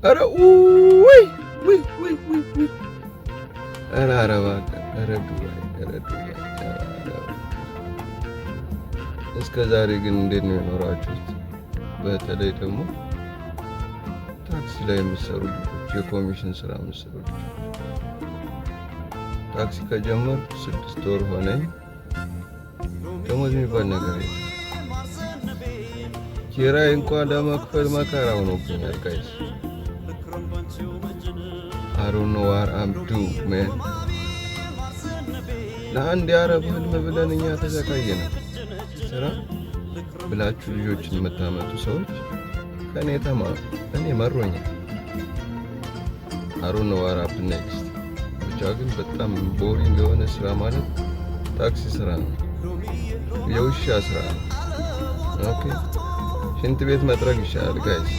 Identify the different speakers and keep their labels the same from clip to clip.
Speaker 1: ኧረ ውይ ውይ ውይ ውይ ኧረ እባክህ ኧረ ዱባይ እስከ ዛሬ ግን እንዴት ነው የኖራችሁት? በተለይ ደግሞ ታክሲ ላይ የምትሰሩ ልጆች፣ የኮሚሽን ስራ የምትሰሩ ልጆች፣ ታክሲ ከጀመርኩ 6 ወር ሆነኝ። ደሞዝ የሚባል ነገር የለም። ኪራይ እንኳን ለመክፈል መከራ ሆኖብኛል ጋይስ። I don't know what I'm doing, man. ለአንድ የአረብ ህልም ብለን እኛ ተሰቃየን። ስራ ብላችሁ ልጆችን የምታመጡ ሰዎች ከኔ ተማሩ። እኔ መሮኛል። I don't know what happened next. ብቻ ግን በጣም ቦሪንግ የሆነ ስራ ማለት ታክሲ ስራ ነው። የውሻ ስራ ነው። ኦኬ፣ ሽንት ቤት መጥረግ ይሻላል ጋይስ።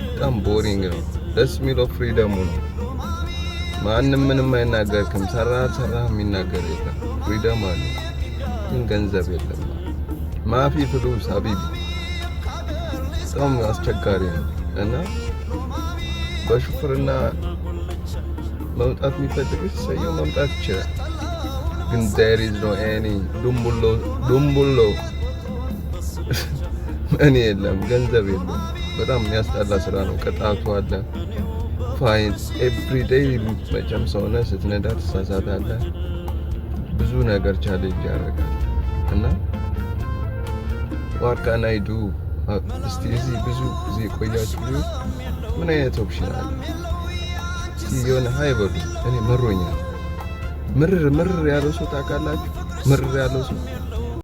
Speaker 1: በጣም ቦሪንግ ነው። ደስ የሚለው ፍሪደሙ ነው። ማንም ምንም አይናገርክም። ሰራ የሚናገር የለም። ፍሪደም አለ፣ ግን ገንዘብ የለም። ማፊ ፍሉስ ሀቢቢ በጣም አስቸጋሪ ነው። እና በሹፍርና መምጣት የሚፈልግ ሰው መምጣት ይችላል። ግን there is no any ዱምቡሎ እኔ የለም፣ ገንዘብ የለም። በጣም የሚያስጠላ ስራ ነው። ቅጣቱ አለ፣ ፋይን ኤቭሪ ዴይ። መቼም ሰውነህ ስትነዳ ትሳሳታለህ። ብዙ ነገር ቻሌንጅ ያደርጋል። እና what can I do? እስቲ እዚህ ብዙ ጊዜ ቆያችሁ ምን አይነት ኦፕሽን አለ? እስቲ የሆነ ሃይበሉ። እኔ መሮኛል። ምርር ያለው ሰው ታውቃላችሁ? ምርር ያለው ሰው